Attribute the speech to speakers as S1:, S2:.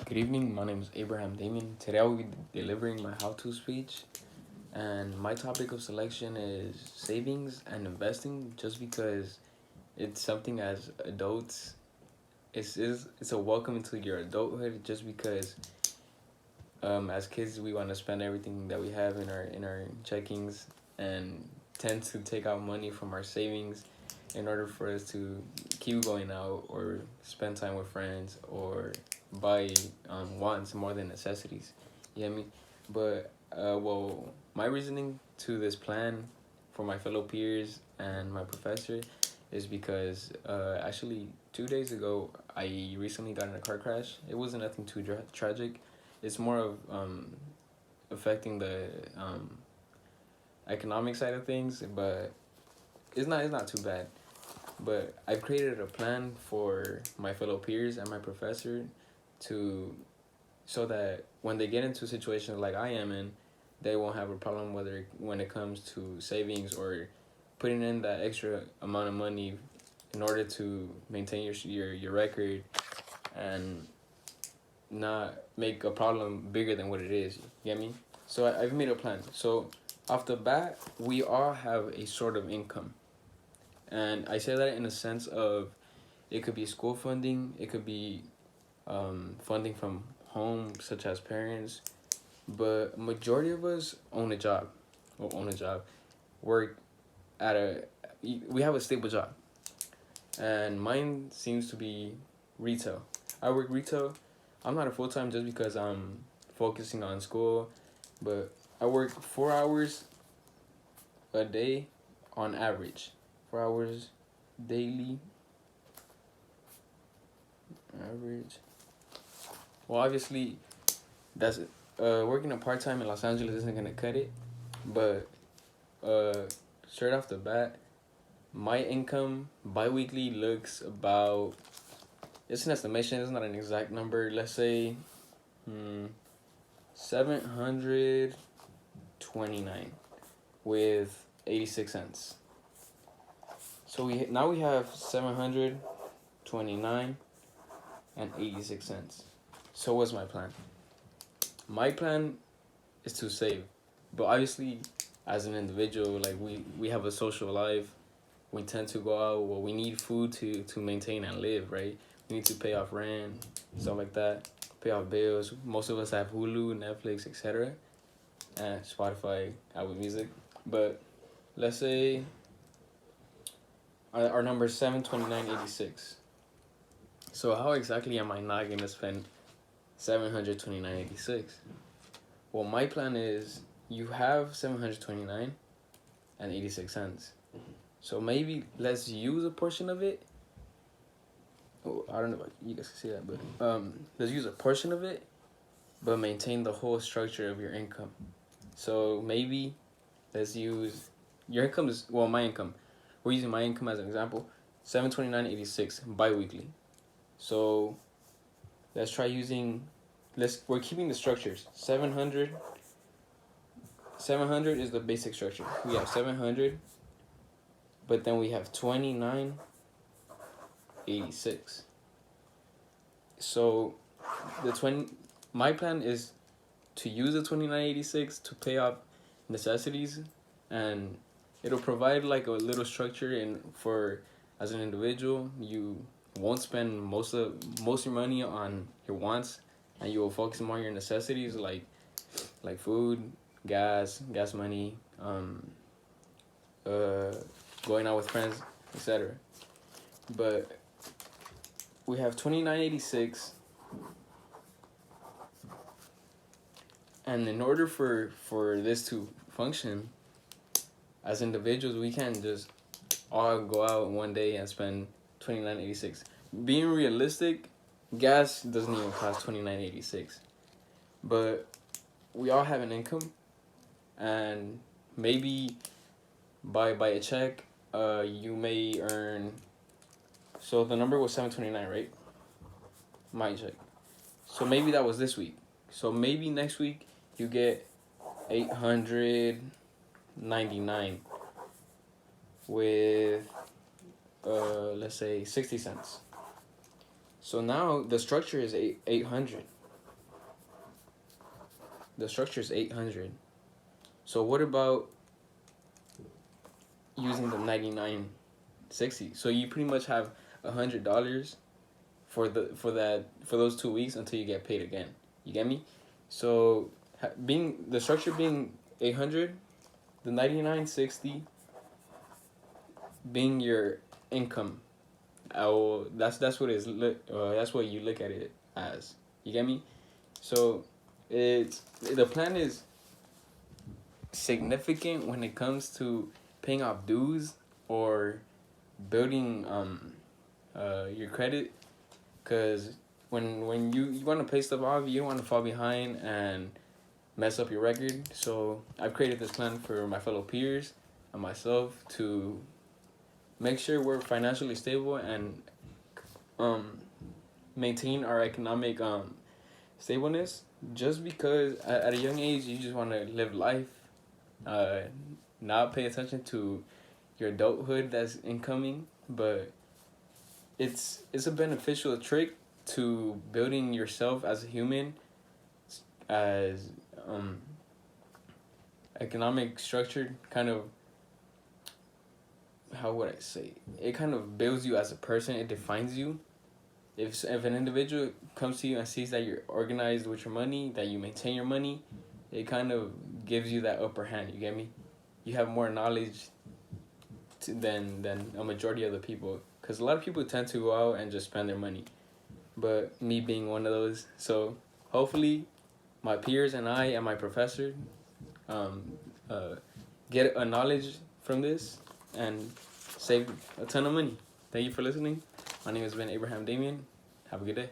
S1: Good evening, my name is Abraham Damien. Today I will be delivering my how-to speech, and my topic of selection is savings and investing, just because it's something as adults, it's a welcome into your adulthood, just because as kids we want to spend everything that we have in our checkings and tend to take out money from our savings in order for us to keep going out or spend time with friends or buy wants more than necessities. You get me? But my reasoning to this plan for my fellow peers and my professor is because actually 2 days ago I recently got in a car crash. It wasn't nothing too tragic. It's more of affecting the economic side of things, but it's not too bad. But I've created a plan for my fellow peers and my professor to so that when they get into situations like I am in, they won't have a problem whether when it comes to savings or putting in that extra amount of money in order to maintain your record and not make a problem bigger than what it is. You get me? So I've made a plan. So off the bat, we all have a sort of income, and I say that in a sense of it could be school funding, it could be funding from home, such as parents, but majority of us own a job, work at a we have a stable job, and mine seems to be retail. I work retail. I'm not a full time just because I'm focusing on school, but I work 4 hours a day on average. 4 hours daily average. Well, obviously, that's working a part time in Los Angeles isn't gonna cut it, but straight off the bat, my income biweekly looks about. It's an estimation. It's not an exact number. Let's say, 729 with 86 cents. So we have 729 and 86 cents. So what's my plan? My plan is to save, but obviously, as an individual, like we have a social life. We tend to go out. Well, we need food to maintain and live, right? We need to pay off rent, stuff like that. Pay off bills. Most of us have Hulu, Netflix, etc., and Spotify, Apple Music. But let's say our number is 729.86. So how exactly am I not gonna spend 729.86? Well, my plan is you have 729.86 cents. So maybe let's use a portion of it. Oh, I don't know if you guys can see that, but let's use a portion of it, but maintain the whole structure of your income. So maybe let's use your income is my income. We're using my income as an example. 729.86 bi-weekly. So let's try using. We're keeping the structures. 700 is the basic structure. We have 700, but then we have 29.86. So my plan is to use the 29.86 to pay off necessities, and it'll provide like a little structure for as an individual. You won't spend most of your money on your wants, and you will focus more on your necessities like food, gas money, going out with friends, etc. But we have 29.86, and in order for this to function, as individuals, we can't just all go out one day and spend 29.86. Being realistic, gas doesn't even cost 29.86, but we all have an income, and maybe by a check, you may earn. So the number was 729, right? My check. So maybe that was this week. So maybe next week you get 899 with let's say 60 cents. So now the structure is 800. the structure is 800. So what about using the 99.60? So you pretty much have $100 for those 2 weeks until you get paid again. You get me? So being the structure being 800, the 99.60 being your income. That's what that's what you look at it as. You get me? So the plan is significant when it comes to paying off dues or building your credit, because when you want to pay stuff off, you don't want to fall behind and mess up your record. So I've created this plan for my fellow peers and myself to make sure we're financially stable and maintain our economic stableness. Just because at a young age you just want to live life, not pay attention to your adulthood that's incoming, but it's a beneficial trick to building yourself as a human, as economic structure kind of, how would I say, it kind of builds you as a person. It defines you. If an individual comes to you and sees that you're organized with your money, that you maintain your money, it kind of gives you that upper hand. You get me? You have more knowledge than a majority of the people, because a lot of people tend to go out and just spend their money, but me being one of those. So hopefully my peers and I and my professor get a knowledge from this and save a ton of money. Thank you for listening. My name has been Abraham Damien. Have a good day.